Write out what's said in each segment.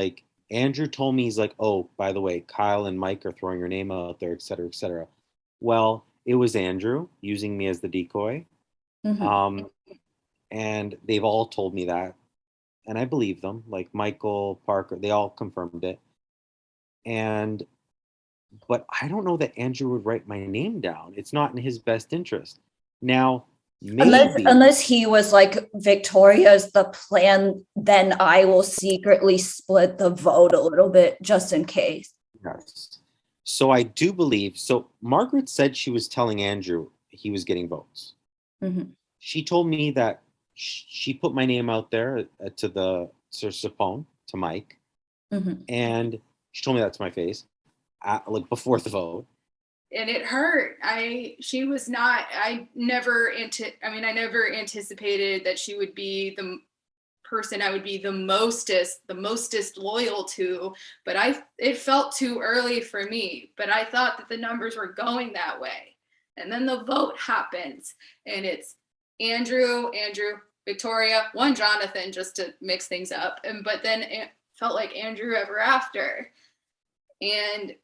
like Andrew told me, he's like, oh, by the way, Kyle and Mike are throwing your name out there, et cetera, et cetera. Well, it was Andrew using me as the decoy. Hmm. Um, and they've all told me that. And I believe them, like Michael, Parker, they all confirmed it. And, but I don't know that Andrew would write my name down. It's not in his best interest. Now, maybe, Unless he was like, Victoria's the plan, then I will secretly split the vote a little bit just in case. yes. So I do believe, so Margaret said she was telling Andrew he was getting votes. Hmm. She told me that she put my name out there to the to Sapone, to Mike, Hmm. and she told me that to my face, like before the vote. And it hurt. She was not, I never anticipated that she would be the person I would be the mostest loyal to, but it felt too early for me, but I thought that the numbers were going that way. And then the vote happens and it's Andrew, Victoria, one Jonathan, just to mix things up. But then it felt like Andrew ever after. And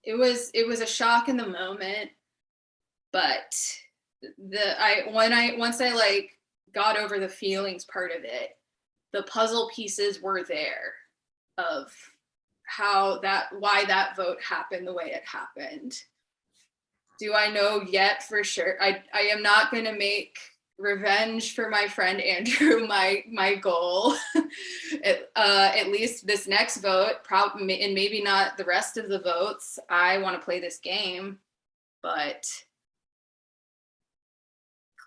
it was a shock in the moment, but once I like got over the feelings part of it, the puzzle pieces were there of why that vote happened the way it happened. Do I know yet for sure? I am not going to make revenge for my friend Andrew my goal. At least this next vote, probably, and maybe not the rest of the votes. I want to play this game, but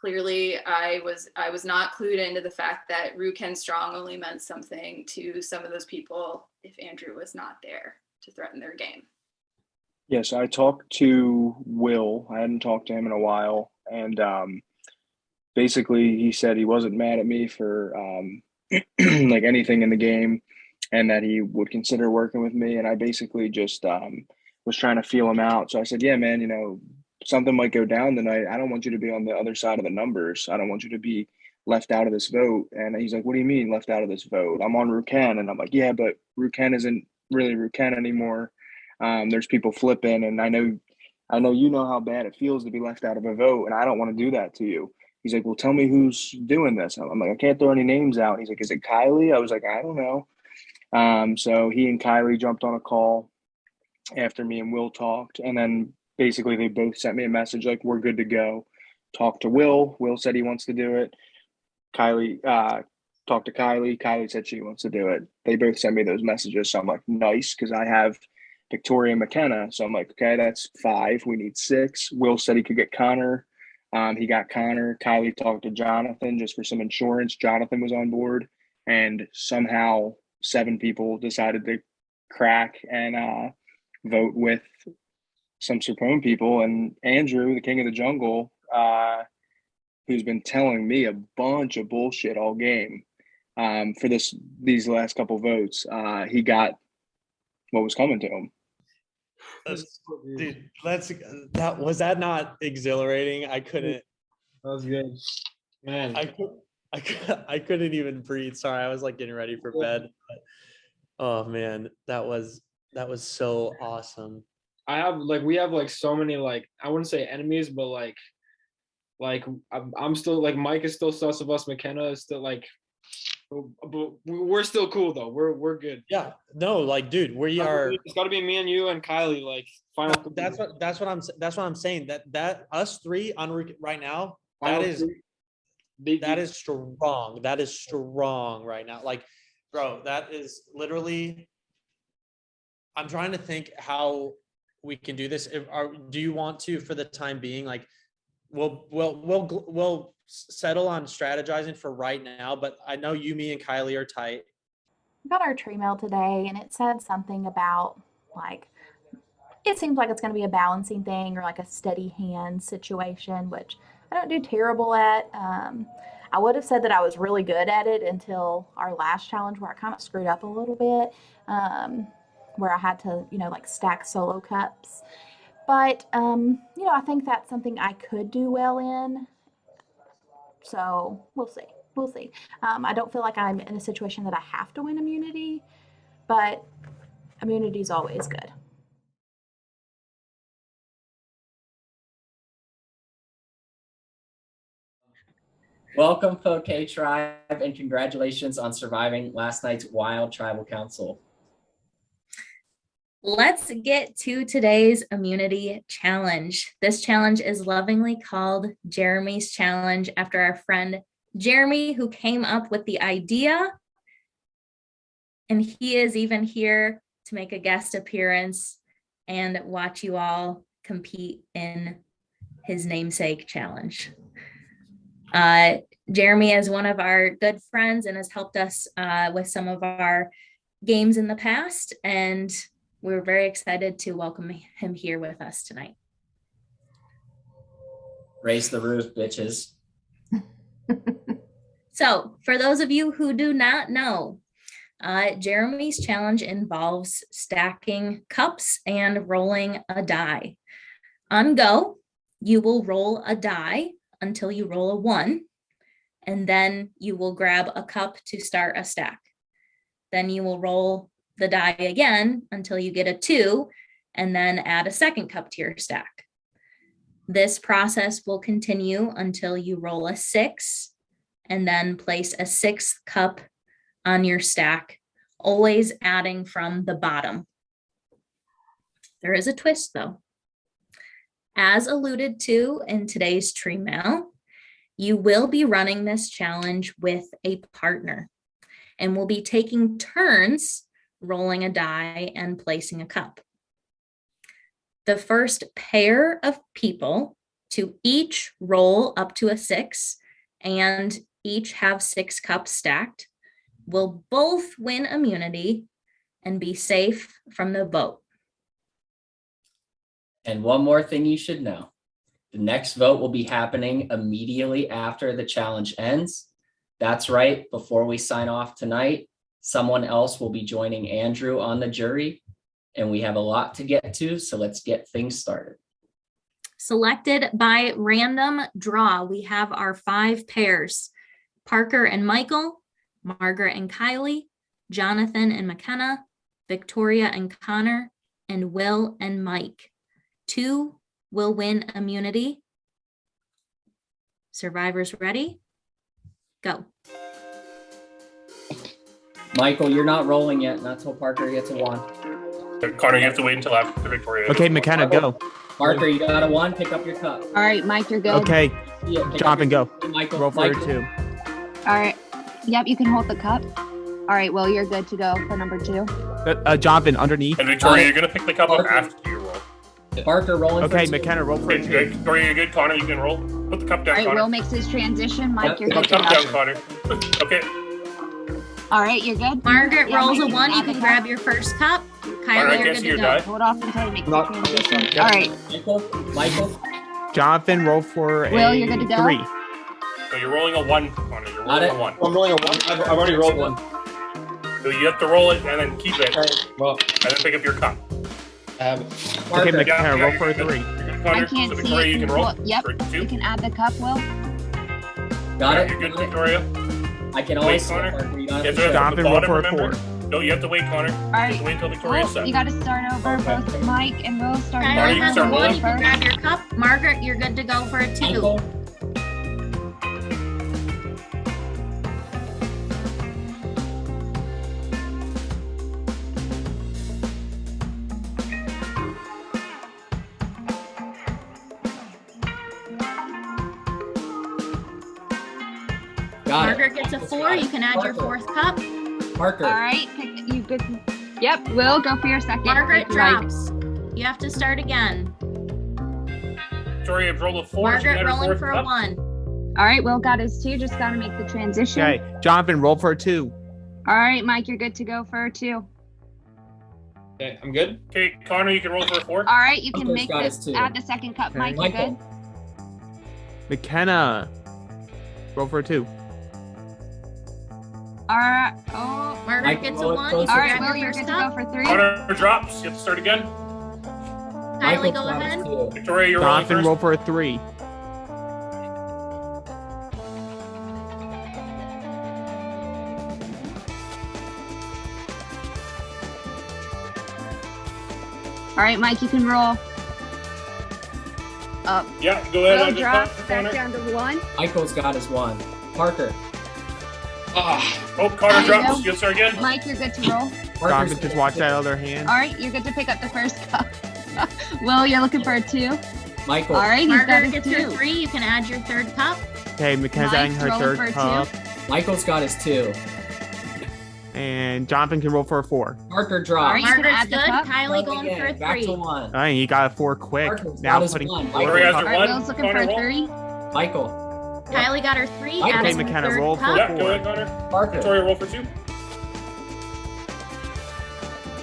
clearly I was not clued into the fact that Ruken Strong only meant something to some of those people if Andrew was not there to threaten their game. Yes, I talked to Will. I hadn't talked to him in a while, and basically he said he wasn't mad at me for like anything in the game, and that he would consider working with me. And I basically just was trying to feel him out. So I said, "Yeah, man, something might go down tonight. I don't want you to be on the other side of the numbers. I don't want you to be left out of this vote." And he's like, "What do you mean left out of this vote? I'm on Ruken." And I'm like, "Yeah, but Ruken isn't really Ruken anymore. There's people flipping, and I know you know how bad it feels to be left out of a vote, and I don't want to do that to you." He's like, "Well, tell me who's doing this." I'm like, "I can't throw any names out." He's like, "Is it Kiley?" I was like, "I don't know." So he and Kiley jumped on a call after me and Will talked, and then basically they both sent me a message like, "We're good to go." Talked to Will. Will said he wants to do it. Kiley talked to Kiley. Kiley said she wants to do it. They both sent me those messages. So I'm like, nice, because I have Victoria and McKenna. So I'm like, okay, that's 5. We need 6. Will said he could get Connor. He got Connor. Kiley talked to Jonathan just for some insurance. Jonathan was on board, and somehow 7 people decided to crack and vote with some Serpone people. And Andrew, the king of the jungle, who's been telling me a bunch of bullshit all game, for these last couple votes, he got what was coming to him. Dude, was that not exhilarating? I couldn't. That was good, man. I couldn't even breathe. Sorry, I was like getting ready for bed. But, oh man, that was so awesome. We have like so many, like, I wouldn't say enemies, but like I'm still like, Mike is still sus of us. McKenna is still like, but we're still cool though. We're good. Yeah. No, like, dude, It's got to be me and you and Kiley. Like, final. That's what I'm saying. That us 3 on right now. That is strong. That is strong right now. Like, bro, that is literally. I'm trying to think how we can do this. Do you want to, for the time being, like, we'll settle on strategizing for right now, but I know you, me, and Kiley are tight. We got our tree mail today, and it said something about, like, it seems like it's going to be a balancing thing or like a steady hand situation, which I don't do terrible at. I would have said that I was really good at it until our last challenge, where I kind of screwed up a little bit, where I had to, like, stack solo cups. But, I think that's something I could do well in. So we'll see. we'll see. I don't feel like I'm in a situation that I have to win immunity, but immunity is always good. Welcome, Poke Tribe, and congratulations on surviving last night's wild tribal council. Let's get to today's immunity challenge. This challenge is lovingly called Jeremy's Challenge after our friend Jeremy, who came up with the idea. And he is even here to make a guest appearance and watch you all compete in his namesake challenge. Jeremy is one of our good friends and has helped us with some of our games in the past, and we're very excited to welcome him here with us tonight. Raise the roof, bitches. So for those of you who do not know, Jeremy's challenge involves stacking cups and rolling a die. On go, you will roll a die until you roll a 1, and then you will grab a cup to start a stack. Then you will roll the die again until you get a 2, and then add a second cup to your stack. This process will continue until you roll a 6, and then place a 6th cup on your stack, always adding from the bottom. There is a twist though. As alluded to in today's tree mail, you will be running this challenge with a partner and will be taking turns rolling a die and placing a cup. The first pair of people to each roll up to a 6 and each have 6 cups stacked will both win immunity and be safe from the vote. And one more thing you should know. The next vote will be happening immediately after the challenge ends. That's right, before we sign off tonight, someone else will be joining Andrew on the jury, and we have a lot to get to, so let's get things started. Selected by random draw, we have our 5 pairs: Parker and Michael, Margaret and Kiley, Jonathan and McKenna, Victoria and Connor, and Will and Mike. 2 will win immunity. Survivors ready? Go. Michael, you're not rolling yet, not till Parker gets a 1. Connor, you have to wait until after Victoria. Okay, McKenna, go. Parker, you got a 1, pick up your cup. All right, Mike, you're good. Okay, Jonathan, go. Michael, Roll for a 2. All right. Yep, you can hold the cup. All right, Will, you're good to go for number 2. Jonathan, underneath. And Victoria, you're going to pick the cup up after you roll. Parker, rolling Okay, for 2. McKenna, roll for a 2. Victoria, you're good. Connor, you can roll. Put the cup down, All right, Connor. Will makes his transition. Mike, you're Put good the to cup down, go. Connor. Okay. All right, you're good. Margaret Yeah, rolls a Mike, 1. You add the can cup. grab your first cup. Alright, Kylie, I you're can't good see to your go. die. Hold off until he makes the Not- transition. Yeah. All right, Michael, Jonathan, roll for a Will, you're good to go? 3. So you're rolling a 1, Connor. You're Got rolling it. a 1. I'm rolling a 1. I've already rolled 1. So you have to roll it and then keep it, Okay, well, and then pick up your cup. I have it. Okay, Parker, McKenna, roll you're for a good. 3. You're good, I Connor. can't So see Victoria, it. you can roll. Yep, For 2. you can add the cup, Will. got it. You're good, Victoria. I can always Wait, see Connor. Parker. You got Yeah, it. so at the Jonathan, roll bottom, for a remember? 4. No, you have to wait, Connor. All You have right, to wait until Victoria's Will, set. you got to start over. Both Mike and Will start Connor, Kylie you has can a start 1. rolling. You can grab your cup. Margaret, you're good to go for a 2. Michael, got Margaret it. gets a Michael's 4. got it. You can add your Parker, 4th cup. Parker. All right, you good. Yep, Will, go for your second. Margaret If you like. drops. You have to start again. Victoria, roll a 4. Margaret She got her rolling 4th for a cup. 1. All right, Will got his 2. Just got to make the transition. Okay, Jonathan, roll for a 2. All right, Mike, you're good to go for a 2. Okay, I'm good. Okay, Connor, you can roll for a 4. All right, you can Parker's make got this. his 2. Add the second cup, Okay. Mike. You're good. Michael, McKenna, roll for a 2. All right. Oh. Margaret Mike, gets a roll it 1. You closer. All can right, grab Will, your you're first good to go cup. for 3. Connor drops. You have to start again. Kylie, go got ahead. his 2. Victoria, you're rolling Jonathan, first. roll for a 3. All right, Mike, you can roll. Up. Yeah, go ahead. Will add your drops cup, back Connor. down to 1. Michael's got his 1. Parker. Oh, Connor There you drops. go. You'll start again. Mike, you're good to roll. Parker's Jonathan, just watch that other hand. All right, you're good to pick up the first cup. Will, you're looking for a 2. Michael. All right, he's got Margaret his gets her 2. 3. You can add your third cup. Okay, McKenna's adding Mike's her rolling third for a 2. cup. Michael's got his 2. And Jonathan can roll for a 4. Parker All drops. right, you can Margaret's add the good. cup. Kylie Plug going for a again. Back to 3. 1. All right, he got a 4 quick. Parker's Now got his putting 1. 4 Victoria has cup. her All right, 1. Will's looking for Connor, a roll. 3. Michael. Kylie got her 3. Okay, Adding her McKenna, third roll for cup. Yeah, four. go ahead, Connor. Parker. Victoria, roll for 2.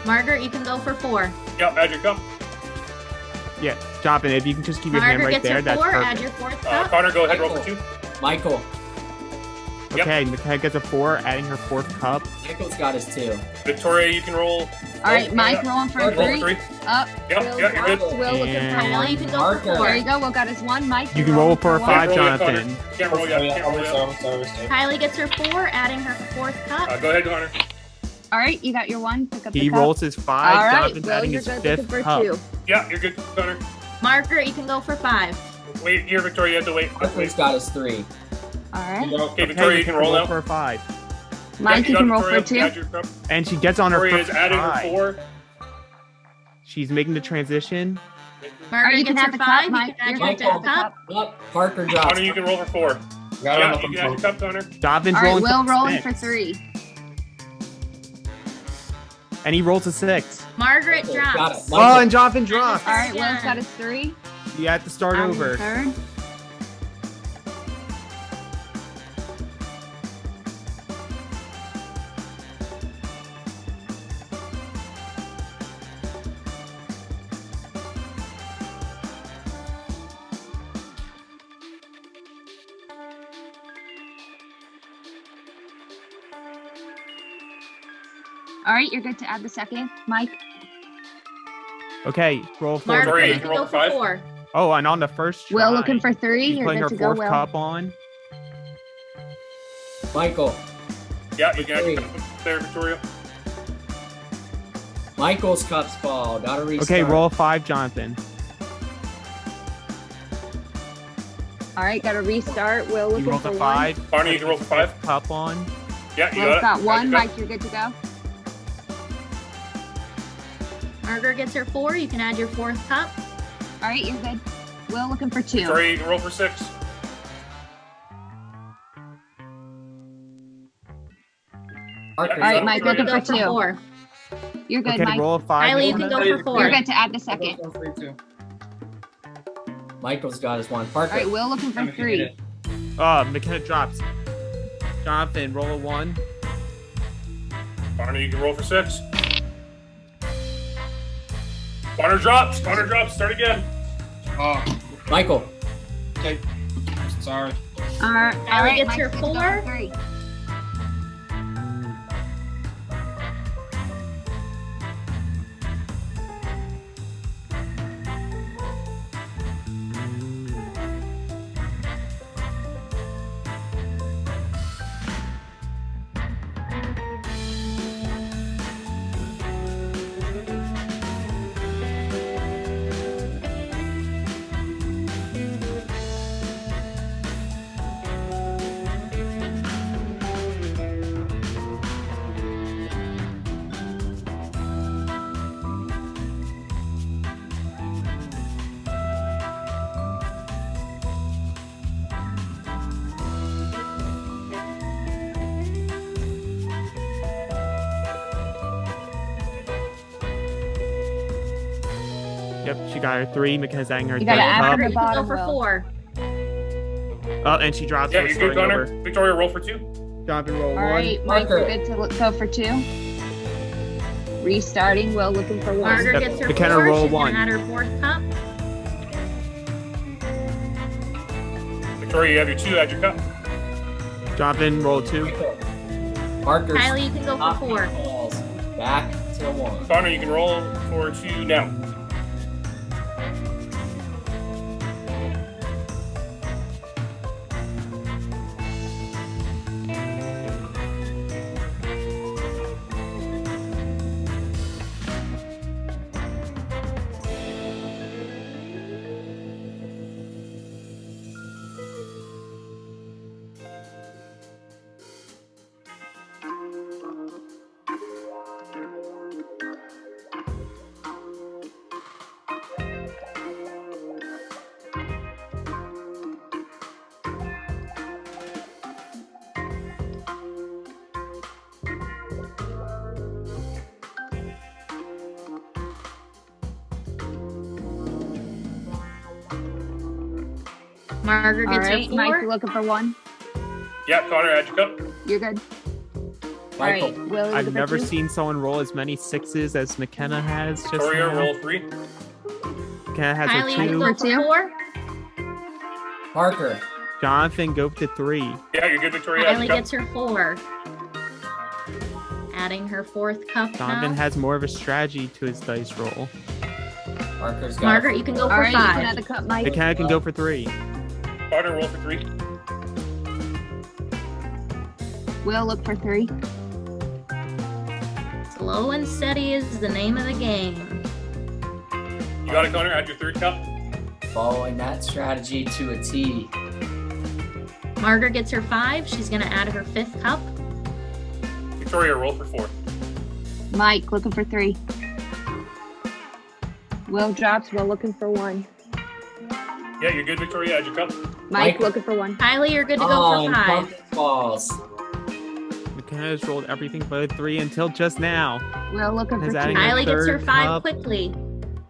Margaret, you can go for 4. Yeah, add your cup. Yeah, Jonathan, if you can just keep your hand Margaret right gets there, her that's 4. Add perfect. your fourth cup. Connor, go ahead, roll for 2. Michael. Yep. Okay, McKenna gets a 4, adding her 4th cup. Michael's got his 2. Victoria, you can roll. All right, Mike rolling for a Roll 3. 3. Up. Yeah, Will yeah, you're good. drops. Will looking for And- a Kylie, 1. you can go Margaret. for 4. There you go. Will got his 1. Mike, You can roll for a one. 5, roll yet, Jonathan. Can't roll yet. Can't roll yet. Kylie gets her 4, adding her 4th cup. Go ahead, Connor. All right, you got your 1. Pick up the He cup. rolls his 5, All right, Jonathan's Will, adding you're his good. Looking 5th for cup. 2. Yeah, you're good, Connor. Margaret, you can go for 5. Wait, here, Victoria, you have to wait. Parker's got his 3. All right. Okay, Victoria, you can roll now. for a 5. Mike, you got can roll for a Victoria, 2. add your cup. And she gets on her Victoria is first adding her try. 4. She's making the transition. Margaret you can gets have her the 5. cup, You Mike. can add You're your good to have fifth the cup. Up. Parker drops. Connor, you can roll for 4. Yeah, you can add your cup, Connor. Jonathan's All right, rolling Will for rolling 6. for 3. And he rolls a 6. Margaret Okay, got drops. it. Oh, and Jonathan drops. All right, Will's got his 3. You have to start I'm over. third. All right, you're good to add the second. Mike, Okay, roll 4. Margaret, Victoria, you you can can go roll for for 5. 4. Oh, and on the first try, Will looking for 3. she's You're putting her good to go, 4th Will. cup on. Michael. Yeah, you can add your cup there, Victoria. Michael's cups fall. Gotta restart. Okay, roll 5, Jonathan. All right, got to restart. Will You looking roll for a 1. 5. Connor, you can roll for 5. Cup on. Yeah, you Will's got it. got 1. Add your cup. Mike, you're good to go. Margaret gets her 4. You can add your 4th cup. All right, you're good. Will looking for 2. Victoria, you can roll for 6. Parker's All right, up. Mike, Victoria. looking Go for for 2. 4. You're good, Okay, Mike. roll a 5. Kylie, you can go for 4. You're good to add the second. Michael's got his 1. All Parker. right, Will looking for 3. McKenna drops. Jonathan, roll a 1. Connor, you can roll for 6. Connor drops. Connor drops. Start again. Michael. Okay. Sorry. All right, Kylie gets Mike's her good to go 4. for 3. Yep, she got her 3. McKenna's adding her You 3rd gotta add cup. Margaret, you can go bottom for row. 4. Oh, and she drops. Yeah, so you're starting good, Connor. over. Victoria, roll for 2. Jonathan, roll All 1. right, Mike, you're Parker. good to go for 2. Restarting. Will looking for 1. Margaret gets her McKenna, 4. roll She's 1. gonna add her 4th cup. Victoria, you have your 2. Add your cup. Jonathan, roll 2. Parker's Kylie, you can go for top 4. falls. Back to 1. Connor, you can roll for 2 now. Margaret All gets right, her Mike, 4. you looking for 1? Yeah, Connor, add your cup. You're good. All right, Michael. Will, you I've looking for never 2? seen someone roll as many 6s as McKenna has just Victoria, now. roll 3. McKenna has Kylie, a you 2. go For 2? for 4. Parker. Jonathan, go to 3. Yeah, you're good, Victoria. Add Kylie your cup. gets her 4. Adding her 4th cup Jonathan now. has more of a strategy to his dice roll. Parker's got Margaret, you can go All for right, you 5. can add the cup, Mike. McKenna can go for 3. Connor, roll for 3. Will, look for 3. Slow and steady is the name of the game. You got it, Connor. Add your 3rd cup. following that strategy to a T. Margaret gets her 5. She's going to add her 5th cup. Victoria, roll for 4. Mike, looking for 3. Will drops. Will looking for 1. Yeah, you're good, Victoria. Add your cup. Mike Mike. looking for 1. Kylie, you're good to go Oh, for and 5. pumpkin balls. McKenna has rolled everything but a 3 until just now. Will looking for Is 2. adding a Kylie gets her third 5 cup. quickly.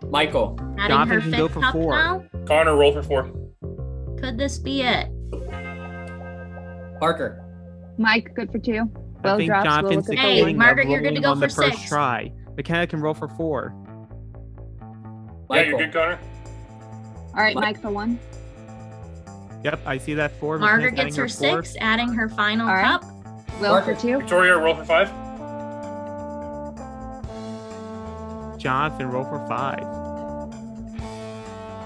Michael. Adding Jonathan her can go 5th for cup 4. now. Connor, roll for 4. Could this be it? Parker. Mike, good for 2. I Will think drops. Will Jonathan's looking the for Hey, king 1. Margaret, of you're good to rolling go on the for first 6. try. McKenna can roll for 4. Yeah, you're Michael. good, Connor. All right, Mike for 1. Yep, I see that 4. Margaret McKenna's gets her adding 6, adding her final All right. cup. Will Parker. for 2. Victoria, roll for 5. 4. Jonathan, roll for 5.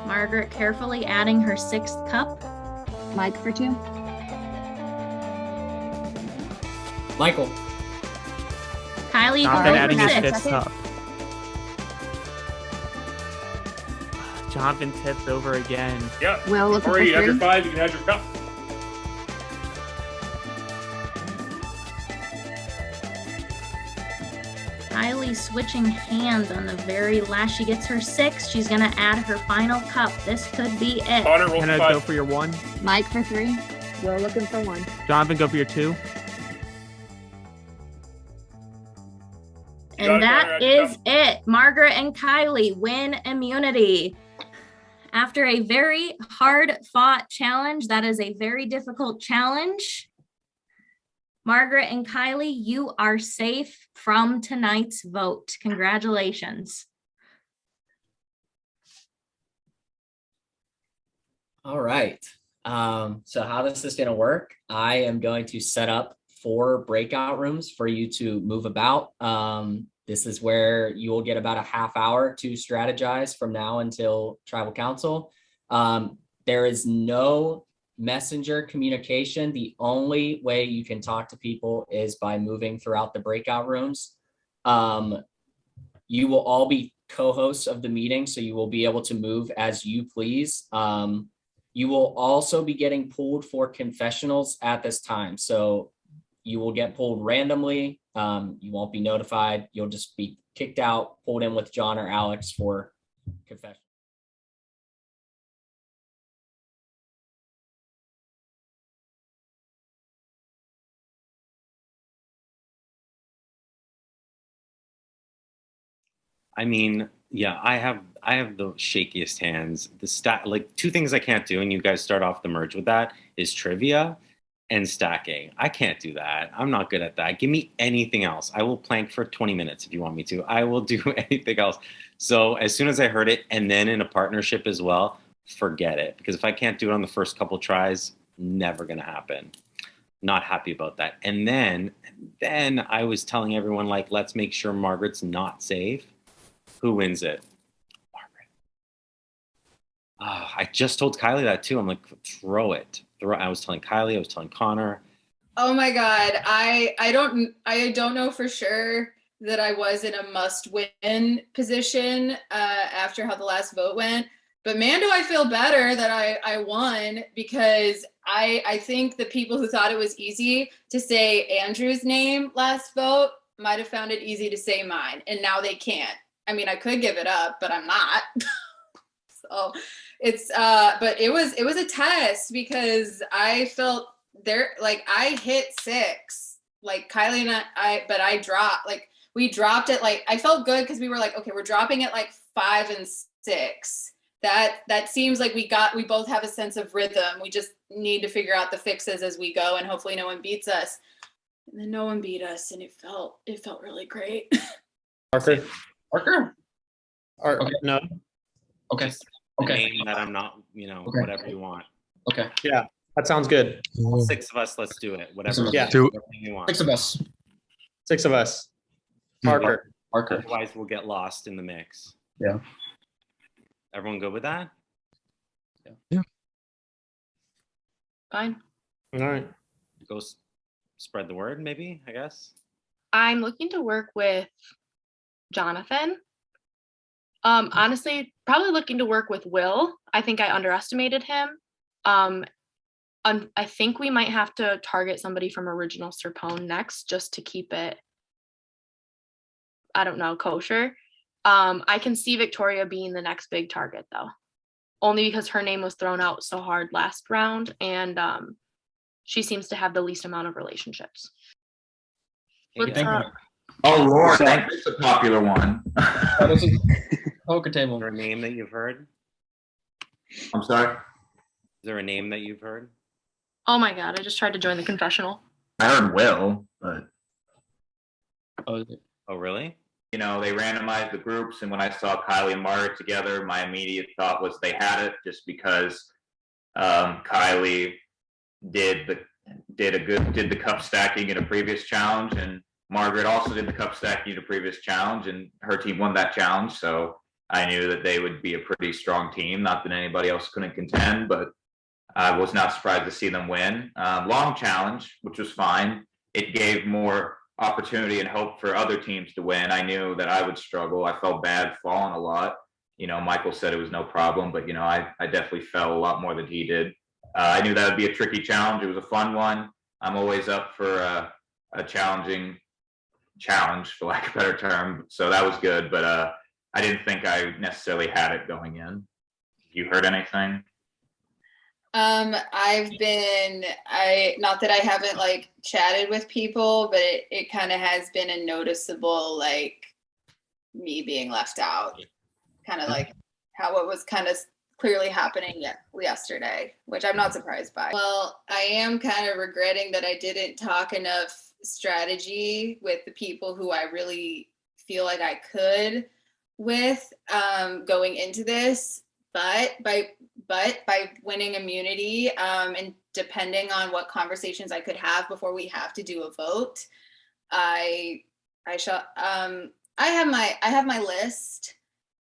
Margaret carefully adding her 6th cup. Mike for 2. Michael. Kylie, you Jonathan can adding go his for 5th 6. cup. Jonathan tipped over again. Yeah. Will looking for Victoria, you have your 3. 5. You can have your cup. Kylie switching hands on the very last. She gets her 6. She's going to add her final cup. This could be it. Connor, roll McKenna, for go 5. for your 1. Mike for 3. Will looking for 1. Jonathan, go for your 2. You got And it, that Connor, add your is it. Margaret and Kylie win immunity. After a very hard fought challenge, that is a very difficult challenge. Margaret and Kylie, you are safe from tonight's vote. Congratulations. All right. So how this is going to work, I am going to set up 4 breakout rooms for you to move about. This is where you will get about a half hour to strategize from now until tribal council. There is no messenger communication. The only way you can talk to people is by moving throughout the breakout rooms. You will all be co-hosts of the meeting, so you will be able to move as you please. You will also be getting pulled for confessionals at this time. So you will get pulled randomly. You won't be notified. You'll just be kicked out, pulled in with John or Alex for confession. I mean, yeah, I have the shakiest hands. Like 2 things I can't do, and you guys start off the merge with that, is trivia and stacking. I can't do that. I'm not good at that. Give me anything else. I will plank for 20 minutes if you want me to. I will do anything else. So as soon as I heard it, and then in a partnership as well, forget it. Because if I can't do it on the first couple tries, never gonna happen. Not happy about that. And then I was telling everyone, like, let's make sure Margaret's not safe. Who wins it? Margaret. I just told Kylie that too. I'm like, throw it. I was telling Kylie, I was telling Connor. Oh my God. I don't know for sure that I was in a must-win position after how the last vote went. But man, do I feel better that I won, because I think the people who thought it was easy to say Andrew's name last vote might have found it easy to say mine, and now they can't. I mean, I could give it up, but I'm not. So it's but it was a test, because I felt there, like I hit 6, like Kylie and but I dropped, like we dropped it, like I felt good because we were like, okay, we're dropping it like 5 and 6. that seems like we both have a sense of rhythm. We just need to figure out the fixes as we go, and hopefully no one beats us. And then no one beat us, and it felt really great. Parker? Parker? Or Okay. no? Okay. Just a Okay. name that I'm not, Okay. whatever you want. Okay. Yeah, that sounds good. All 6 of us, let's do it. Whatever. Yeah. Whatever you want. 6 of us. 6 of us. Parker. Parker. Otherwise, we'll get lost in the mix. Yeah. Everyone good with that? Fine. All right. Go spread the word, maybe, I guess. I'm looking to work with Jonathan. Honestly, probably looking to work with Will. I think I underestimated him. I think we might have to target somebody from Original Serpone next just to keep it, I don't know, kosher. I can see Victoria being the next big target though, only because her name was thrown out so hard last round, and she seems to have the least amount of relationships. What's up? Oh Lord, that's a popular one. Poker table. Is there a name that you've heard? I'm sorry? Is there a name that you've heard? Oh my God, I just tried to join the confessional. I heard Will, but Oh, really? you know, they randomized the groups, and when I saw Kiley and Margaret together, my immediate thought was they had it, just because Kiley did the cup stacking in a previous challenge, and Margaret also did the cup stacking in a previous challenge, and her team won that challenge. So I knew that they would be a pretty strong team. Not that anybody else couldn't contend, but I was not surprised to see them win. Long challenge, which was fine. It gave more opportunity and hope for other teams to win. I knew that I would struggle. I felt bad falling a lot. You know, Michael said it was no problem, but you know, I definitely fell a lot more than he did. I knew that would be a tricky challenge. It was a fun one. I'm always up for a challenging challenge, for lack of a better term. So that was good, but I didn't think I necessarily had it going in. You heard anything? Not that I haven't like chatted with people, but it kind of has been a noticeable, like, me being left out, kind of like how it was kind of clearly happening yesterday, which I'm not surprised by. Well, I am kind of regretting that I didn't talk enough strategy with the people who I really feel like I could with going into this, but by winning immunity and depending on what conversations I could have before we have to do a vote, I have my list.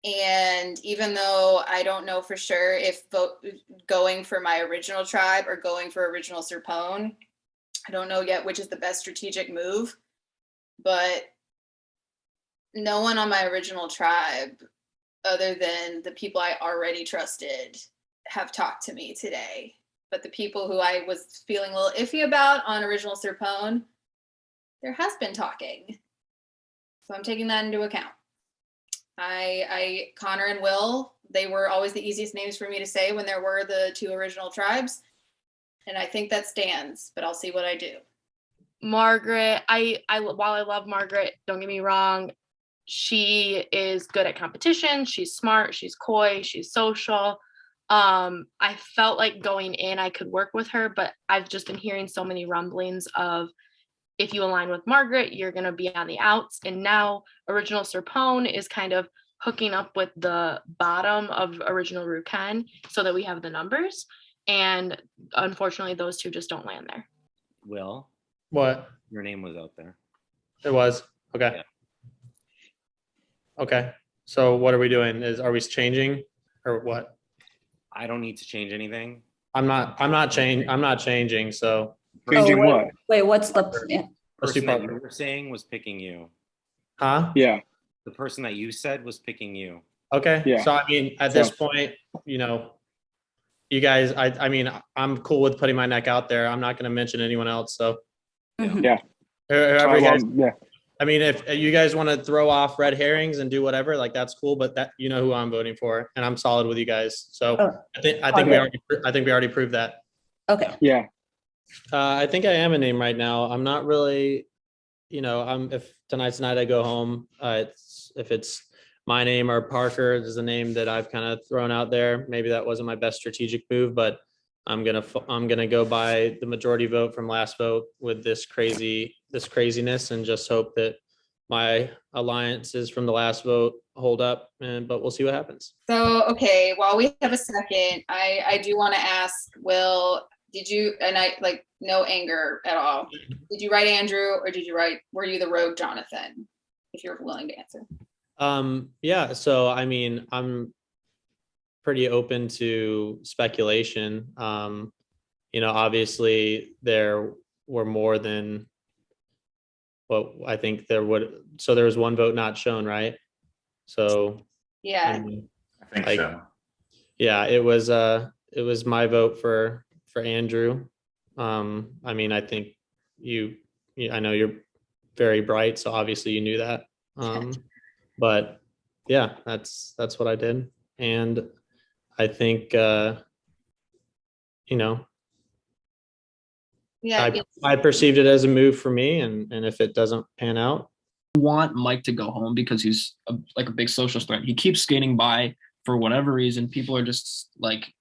And even though I don't know for sure if going for my original tribe or going for Original Serpone, I don't know yet which is the best strategic move, but no one on my original tribe, other than the people I already trusted, have talked to me today. But the people who I was feeling a little iffy about on Original Serpone, there has been talking. So I'm taking that into account. Connor and Will, they were always the easiest names for me to say when there were the 2 original tribes. And I think that stands, but I'll see what I do. Margaret, while I love Margaret, don't get me wrong, she is good at competition. She's smart, she's coy, she's social. I felt like going in, I could work with her, but I've just been hearing so many rumblings of, if you align with Margaret, you're going to be on the outs. And now Original Serpone is kind of hooking up with the bottom of Original Ruken so that we have the numbers. And unfortunately, those 2 just don't land there. Will, What? your name was out there. It was. Okay. Yeah. Okay. So what are we doing? Are we changing or what? I don't need to change anything. I'm not changing. So Changing what? Wait, what's the plan? The Let's do person that Parker. you were saying was picking you. Huh? Yeah. The person that you said was picking you. Okay. Yeah. So I mean, at this point, you know, you guys, I mean, I'm cool with putting my neck out there. I'm not going to mention anyone else. So Yeah. whoever you guys, Yeah. I mean, if you guys want to throw off red herrings and do whatever, like that's cool. But that, you know who I'm voting for, and I'm solid with you guys. So I think we already proved that. Okay. Yeah. I think I am a name right now. I'm not really, you know, if tonight's the night I go home, if it's my name or Parker is the name that I've kind of thrown out there. Maybe that wasn't my best strategic move, but I'm gonna go by the majority vote from last vote with this craziness and just hope that my alliances from the last vote hold up. But we'll see what happens. So, okay, while we have a second, I do want to ask Will, did you, and I like no anger at all, did you write Andrew or were you the rogue Jonathan? If you're willing to answer. Yeah, so I mean, I'm pretty open to speculation. Obviously there were more than what I think there would. So there was one vote not shown, right? So yeah, I think so. Yeah, it was my vote for Andrew. I mean, I think I know you're very bright, so obviously you knew that. But yeah, that's what I did. And I think, yeah, I perceived it as a move for me. And if it doesn't pan out, I want Mike to go home because he's like a big social threat. He keeps skating by for whatever reason. People are just like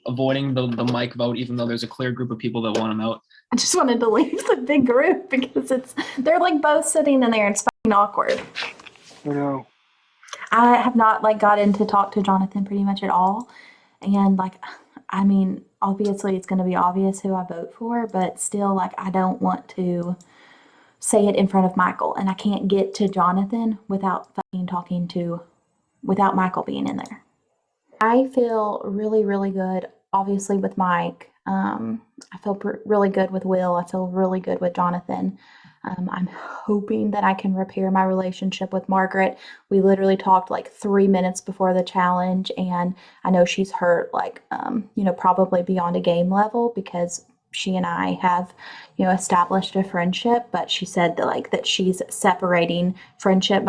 avoiding the Mike vote, even though there's a clear group of people that want him out. I just wanted to leave the big group because they're like both sitting in there and it's fucking awkward. I know. I have not like gotten to talk to Jonathan pretty much at all. And like, I mean, obviously it's going to be obvious who I vote for, but still like, I don't want to say it in front of Michael, and I can't get to Jonathan without Michael being in there. I feel really, really good, obviously with Mike. I feel really good with Will. I feel really good with Jonathan. I'm hoping that I can repair my relationship with Margaret. We literally talked like 3 minutes before the challenge, and I know she's hurt like, probably beyond a game level because she and I have, established a friendship, but she said that she's separating friendship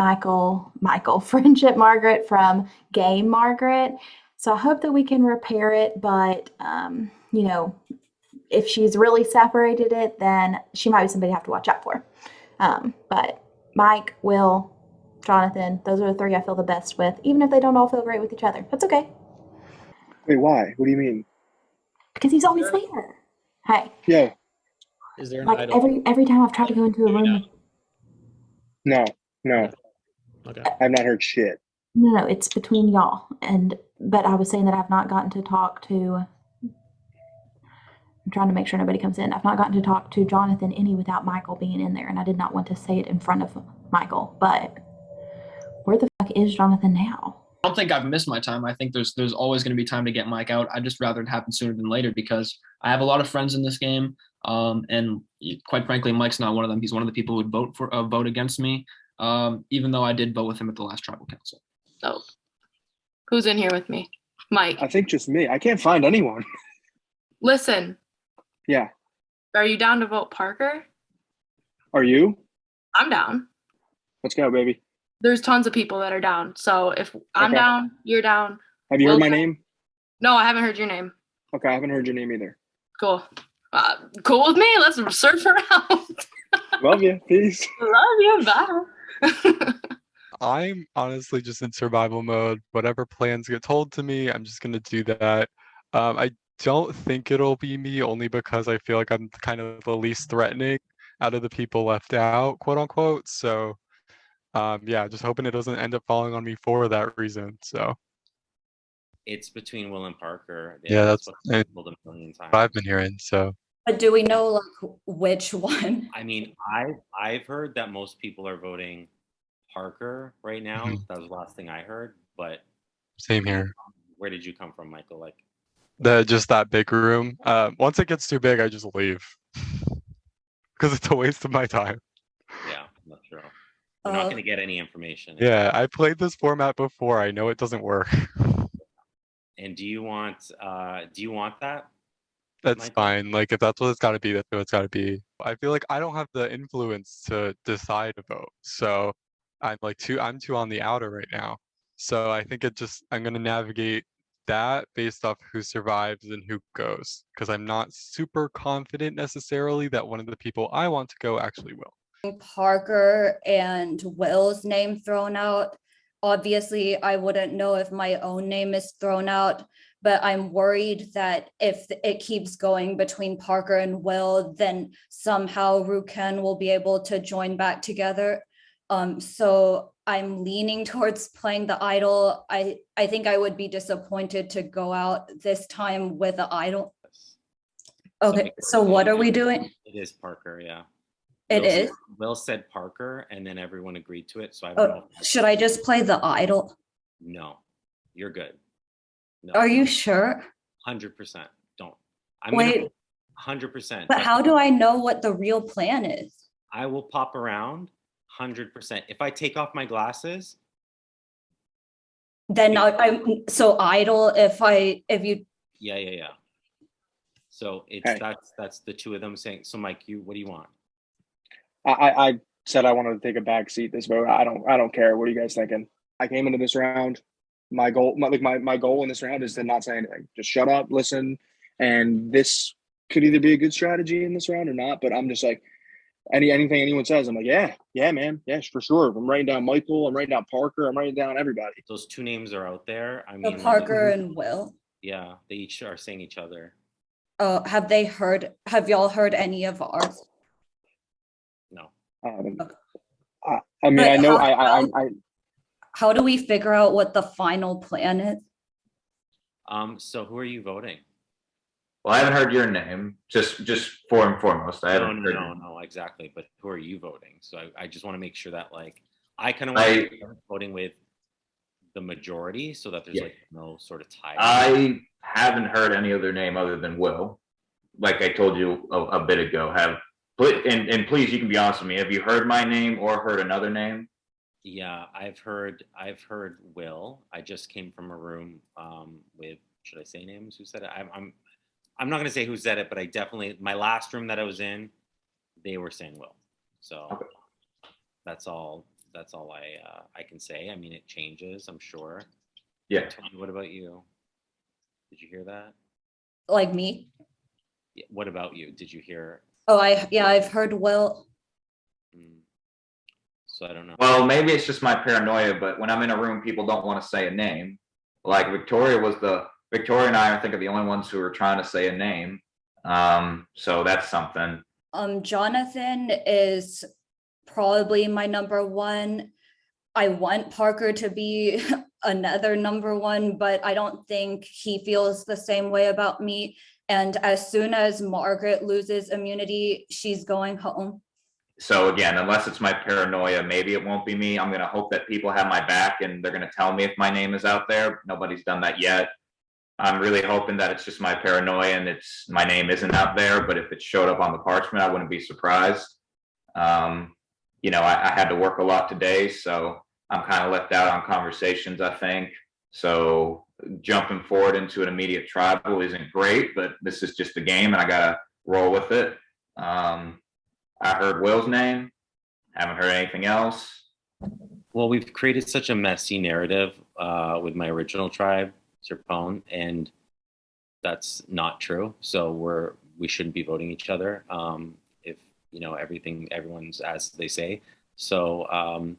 friendship Margaret from game Margaret. So I hope that we can repair it, but, if she's really separated it, then she might be somebody to have to watch out for. But Mike, Will, Jonathan, those are the three I feel the best with, even if they don't all feel great with each other. That's okay. Wait, why? What do you mean? Because he's always there. Hey. Yeah. Is there an like every time I've tried to go into a room? No. Okay. I've not heard shit. No, it's between y'all. But I was saying that I've not gotten to talk to. I'm trying to make sure nobody comes in. I've not gotten to talk to Jonathan any without Michael being in there, and I did not want to say it in front of Michael. But where the fuck is Jonathan now? I don't think I've missed my time. I think there's always going to be time to get Mike out. I'd just rather it happen sooner than later because I have a lot of friends in this game, and quite frankly, Mike's not one of them. He's one of the people who would vote against me, even though I did vote with him at the last tribal council. So, who's in here with me? Mike. I think just me. I can't find anyone. Listen. Yeah. Are you down to vote Parker? Are you? I'm down. Let's go, baby. There's tons of people that are down. So if I'm down, you're down. Have you heard my name? No, I haven't heard your name. Okay, I haven't heard your name either. Cool. Cool with me. Let's surf around. Love you. Peace. Love you. Bye. I'm honestly just in survival mode. Whatever plans get told to me, I'm just going to do that. I don't think it'll be me only because I feel like I'm kind of the least threatening out of the people left out, quote unquote. So yeah, just hoping it doesn't end up falling on me for that reason. So it's between Will and Parker. Yeah, that's what I've told a million times. I've been hearing. So But do we know like which one? I mean, I've heard that most people are voting Parker right now. That was the last thing I heard. But same here. Where did you come from, Michael? Like just that big room. Once it gets too big, I just leave because it's a waste of my time. Yeah, that's true. You're not going to get any information. Yeah, I played this format before. I know it doesn't work. And do you want that? That's Michael? fine. Like if that's what it's got to be, that's what it's got to be. I feel like I don't have the influence to decide a vote. So I'm too on the outer right now. So I think I'm going to navigate that based off who survives and who goes, because I'm not super confident necessarily that one of the people I want to go actually will. Parker and Will's name thrown out. obviously I wouldn't know if my own name is thrown out, but I'm worried that if it keeps going between Parker and Will, then somehow Ruken will be able to join back together. So I'm leaning towards playing the idol. I think I would be disappointed to go out this time with the idol. Okay, so what are we doing? It is Parker, yeah. It is? Will said Parker, and then everyone agreed to it, so I don't know. Should I just play the idol? No, you're good. No. Are you sure? 100%. Don't. Wait. 100%. But how do I know what the real plan is? I will pop around 100%. If I take off my glasses, Then I'm so idle if you. yeah. So it's Okay. that's the two of them saying. So Mike, what do you want? I said I wanted to take a back seat this vote. I don't care. What are you guys thinking? I came into this round. My goal in this round is to not say anything. Just shut up, listen, and this could either be a good strategy in this round or not. But I'm just like anything anyone says, I'm like, yeah, man, yeah, for sure. I'm writing down Michael. I'm writing down Parker. I'm writing down everybody. Those two names are out there. I So mean, Parker and Will. yeah, they each are saying each other. Oh, have y'all heard any of ours? No. I mean, But I know how- How do we figure out what the final plan is? So who are you voting? Well, I haven't heard your name. Just for and foremost, I haven't heard. No, exactly. But who are you voting? So I just want to make sure that like I kind of want to be voting with the majority so that there's like no sort of tie. I haven't heard any other name other than Will. Like I told you a bit ago. And please, you can be honest with me. Have you heard my name or heard another name? Yeah, I've heard Will. I just came from a room with, should I say names? Who said it? I'm not gonna say who said it, but I definitely, my last room that I was in, they were saying Will. So that's all I can say. I mean, it changes, I'm sure. Yeah. Tony, what about you? Did you hear that? Like me? Yeah, what about you? Did you hear? Oh, I've heard Will. So I don't know. Well, maybe it's just my paranoia, but when I'm in a room, people don't want to say a name. Like Victoria and I, I think, are the only ones who are trying to say a name. So that's something. Jonathan is probably my number one. I want Parker to be another number one, but I don't think he feels the same way about me. And as soon as Margaret loses immunity, she's going home. So again, unless it's my paranoia, maybe it won't be me. I'm going to hope that people have my back and they're going to tell me if my name is out there. Nobody's done that yet. I'm really hoping that it's just my paranoia and my name isn't out there. But if it showed up on the parchment, I wouldn't be surprised. I had to work a lot today, so I'm kind of left out on conversations, I think. So jumping forward into an immediate tribal isn't great, but this is just a game and I got to roll with it. I heard Will's name. Haven't heard anything else. Well, we've created such a messy narrative with my original tribe, Serpone, and that's not true. So we shouldn't be voting each other if everyone's as they say. So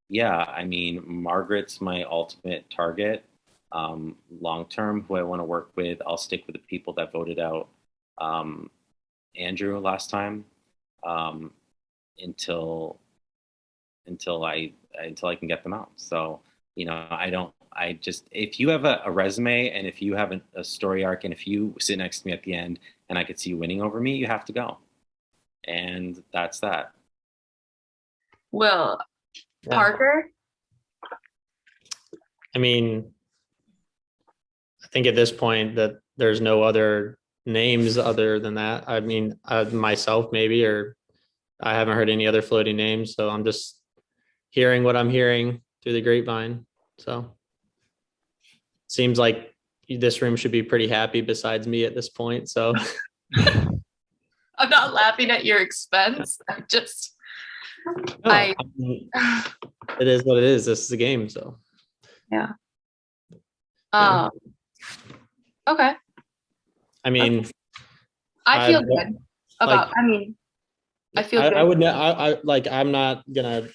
yeah, I mean, Margaret's my ultimate target. Long term, who I want to work with, I'll stick with the people that voted out Andrew last time. Until I can get them out. So, if you have a resume and if you have a story arc and if you sit next to me at the end and I could see you winning over me, you have to go. And that's that. Will, Parker? I mean, I think at this point that there's no other names other than that. I mean, myself maybe, or I haven't heard any other floating names, so I'm just hearing what I'm hearing through the grapevine. So seems like this room should be pretty happy besides me at this point. So I'm not laughing at your expense. I'm just I mean, it is what it is. This is a game, so yeah. Okay. I mean, I feel good about. I feel good. I would. I'm not gonna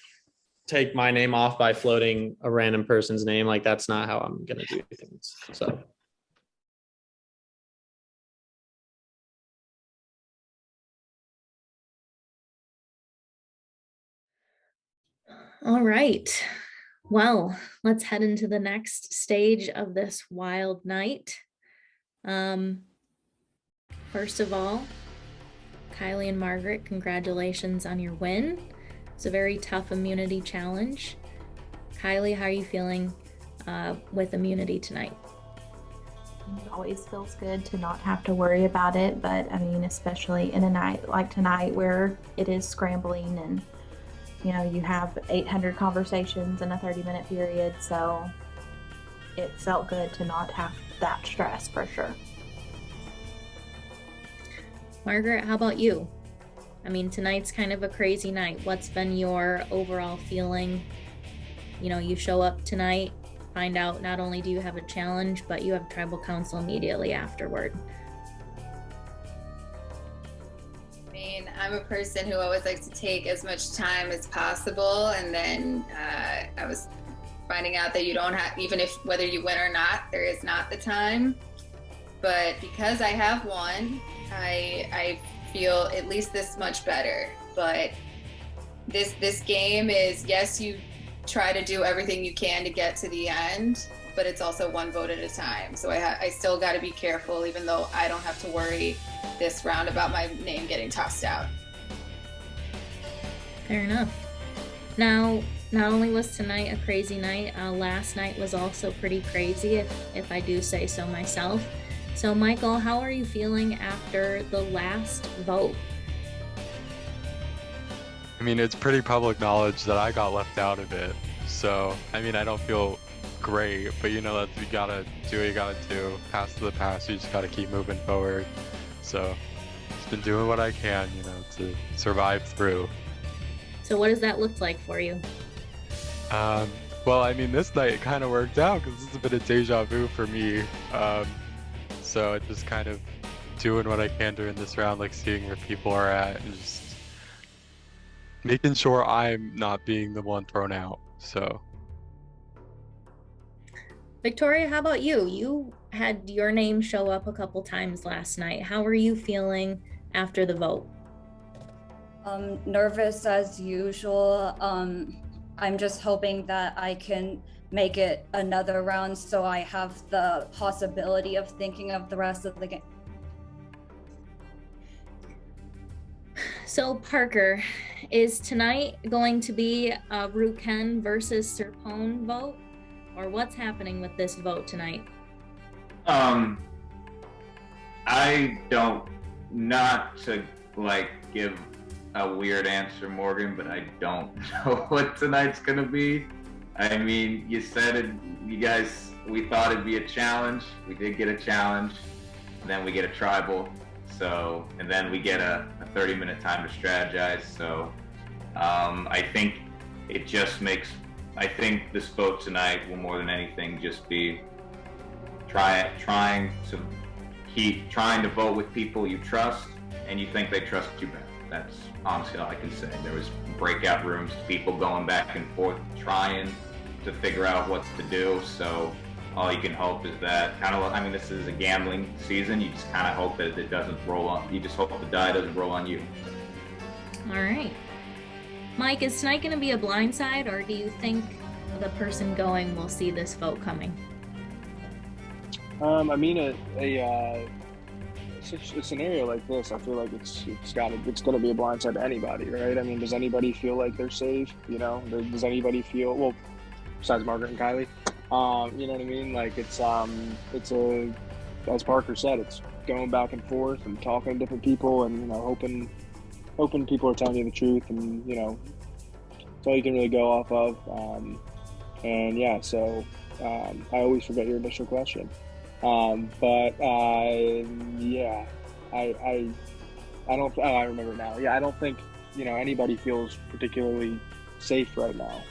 take my name off by floating a random person's name. Like, that's not how I'm gonna do things. So. All right. Well, let's head into the next stage of this wild night. First of all, Kiley and Margaret, congratulations on your win. It's a very tough immunity challenge. Kiley, how are you feeling with immunity tonight? It always feels good to not have to worry about it, but I mean, especially in a night like tonight where it is scrambling and you have 800 conversations in a 30-minute period, so it felt good to not have that stress for sure. Margaret, how about you? I mean, tonight's kind of a crazy night. What's been your overall feeling? You show up tonight, find out not only do you have a challenge, but you have tribal council immediately afterward. I mean, I'm a person who always likes to take as much time as possible, and then I was finding out that you don't have, even if whether you win or not, there is not the time. But because I have won, I feel at least this much better. But this game is, yes, you try to do everything you can to get to the end, but it's also one vote at a time. So I still got to be careful, even though I don't have to worry this round about my name getting tossed out. Fair enough. Now, not only was tonight a crazy night, last night was also pretty crazy, if I do say so myself. So Michael, how are you feeling after the last vote? I mean, it's pretty public knowledge that I got left out of it. So, I mean, I don't feel great, but that you gotta do what you gotta do. Past the past, you just gotta keep moving forward. So, just been doing what I can, to survive through. So what does that look like for you? Well, I mean, this night it kind of worked out because this has been a deja vu for me. So it's just kind of doing what I can during this round, like seeing where people are at and just making sure I'm not being the one thrown out. So. Victoria, how about you? You had your name show up a couple times last night. How are you feeling after the vote? Nervous as usual. I'm just hoping that I can make it another round so I have the possibility of thinking of the rest of the game. So Parker, is tonight going to be a Ruken versus Serpone vote? Or what's happening with this vote tonight? I don't, not to give a weird answer, Morgan, but I don't know what tonight's gonna be. I mean, you said it, you guys, we thought it'd be a challenge. We did get a challenge, and then we get a tribal. So, and then we get a 30-minute time to strategize. So, I think it just makes, I think this vote tonight will more than anything just be trying to vote with people you trust and you think they trust you better. That's honestly all I can say. There was breakout rooms, people going back and forth, trying to figure out what to do. So all you can hope is that I mean, this is a gambling season. You just kind of hope that it doesn't roll on. You just hope the die doesn't roll on you. All right. Mike, is tonight going to be a blindside, or do you think the person going will see this vote coming? I mean, a scenario like this, I feel like it's going to be a blindside to anybody, right? I mean, does anybody feel like they're safe? Does anybody feel, well, besides Margaret and Kiley, you know what I mean? Like it's as Parker said, it's going back and forth and talking to different people and hoping people are telling you the truth, and it's all you can really go off of. And yeah, so I always forget your initial question. But yeah, I don't. Oh, I remember now. Yeah, I don't think anybody feels particularly safe right now.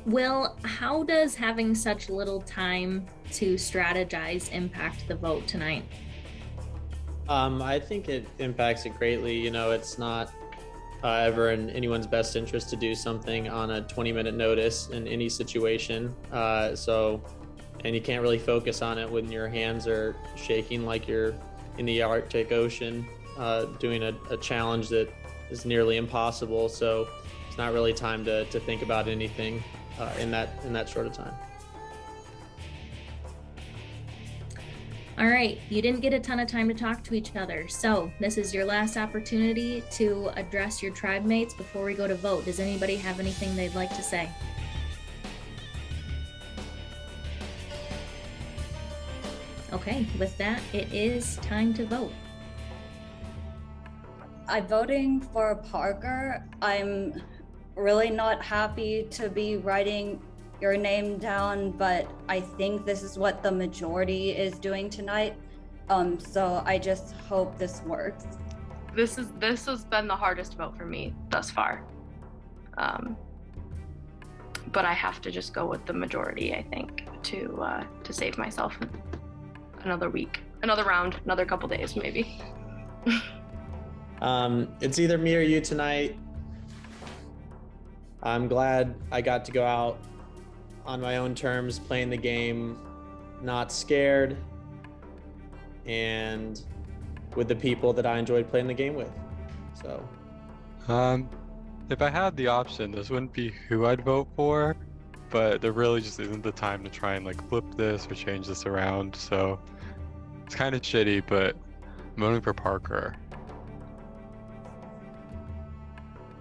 Will, how does having such little time to strategize impact the vote tonight? I think it impacts it greatly. You know, it's not ever in anyone's best interest to do something on a 20-minute notice in any situation. And you can't really focus on it when your hands are shaking like you're in the Arctic Ocean doing a challenge that is nearly impossible. So it's not really time to think about anything in that short of time. All right, you didn't get a ton of time to talk to each other, so this is your last opportunity to address your tribe mates before we go to vote. Does anybody have anything they'd like to say? Okay, with that, it is time to vote. I'm voting for Parker. I'm really not happy to be writing your name down, but I think this is what the majority is doing tonight. So I just hope this works. This has been the hardest vote for me thus far. But I have to just go with the majority, I think, to save myself another week, another round, another couple days, maybe. It's either me or you tonight. I'm glad I got to go out on my own terms, playing the game, not scared, and with the people that I enjoyed playing the game with. So, if I had the option, this wouldn't be who I'd vote for, but there really just isn't the time to try and like flip this or change this around. So it's kind of shitty, but I'm voting for Parker.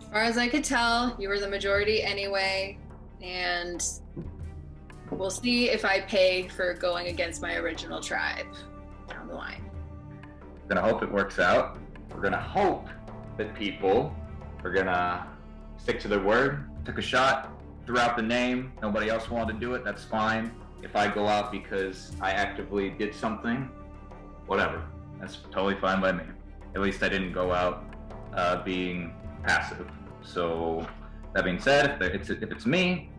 As far as I could tell, you were the majority anyway, and we'll see if I pay for going against my original tribe down the line. We're gonna hope it works out. We're gonna hope that people are gonna stick to their word. Took a shot, threw out the name. Nobody else wanted to do it. That's fine. If I go out because I actively did something, whatever. That's totally fine by me. At least I didn't go out being passive. So that being said, if it's me,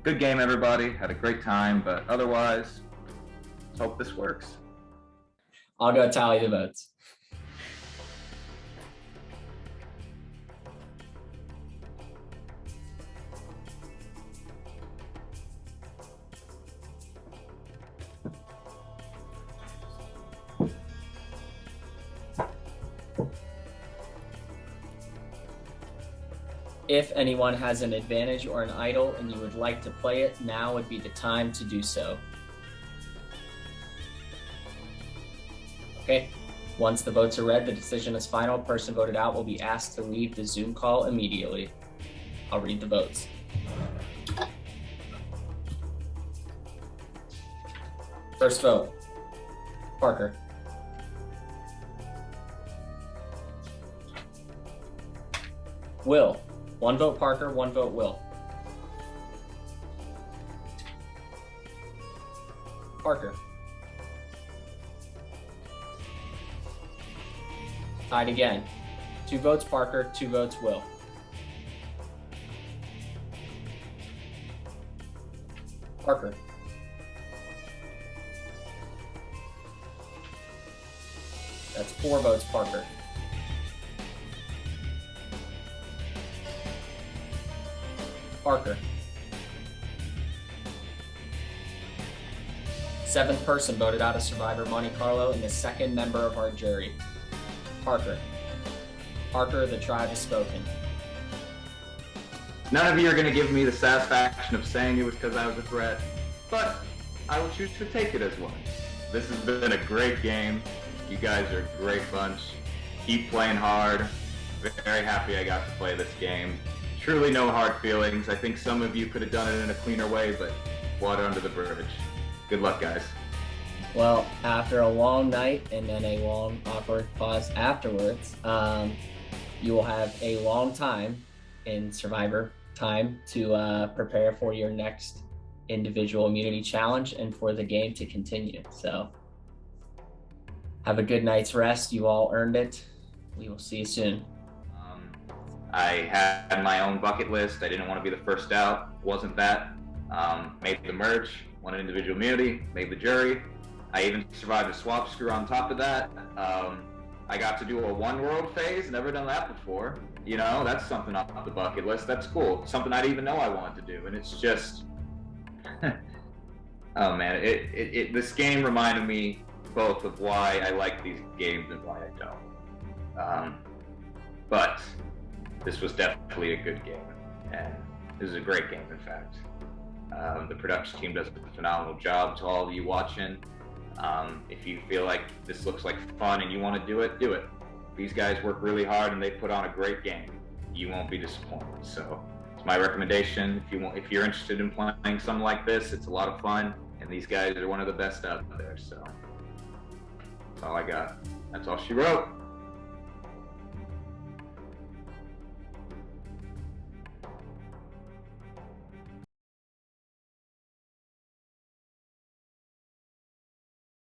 good game, everybody. Had a great time, but otherwise, let's hope this works. I'll go tally the votes. If anyone has an advantage or an idol and you would like to play it, now would be the time to do so. Okay, once the votes are read, the decision is final. Person voted out will be asked to leave the Zoom call immediately. I'll read the votes. First vote, Parker. Will. 1 vote Parker, 1 vote Will. Parker. Tied again. 2 votes Parker, 2 votes Will. Parker. That's 4 votes Parker. Parker. 7th person voted out of Survivor Monte Carlo and the 2nd member of our jury. Parker. Parker, the tribe has spoken. None of you are going to give me the satisfaction of saying it was because I was a threat, but I will choose to take it as one. This has been a great game. You guys are a great bunch. Keep playing hard. Very happy I got to play this game. Truly no hard feelings. I think some of you could have done it in a cleaner way, but water under the bridge. Good luck, guys. Well, after a long night and then a long awkward pause afterwards, you will have a long time in Survivor time to prepare for your next individual immunity challenge and for the game to continue. So have a good night's rest. You all earned it. We will see you soon. I had my own bucket list. I didn't want to be the first out. Wasn't that. Made the merge, won an individual immunity, made the jury. I even survived a swap screw on top of that. I got to do a one world phase, never done that before. You know, that's something off the bucket list. That's cool. Something I didn't even know I wanted to do. And it's just, oh man, this game reminded me both of why I like these games and why I don't. But this was definitely a good game. And this is a great game, in fact. The production team does a phenomenal job. To all of you watching, if you feel like this looks like fun and you want to do it, do it. These guys work really hard and they put on a great game. You won't be disappointed. So it's my recommendation. If you're interested in playing something like this, it's a lot of fun, and these guys are one of the best out there. So that's all I got. That's all she wrote.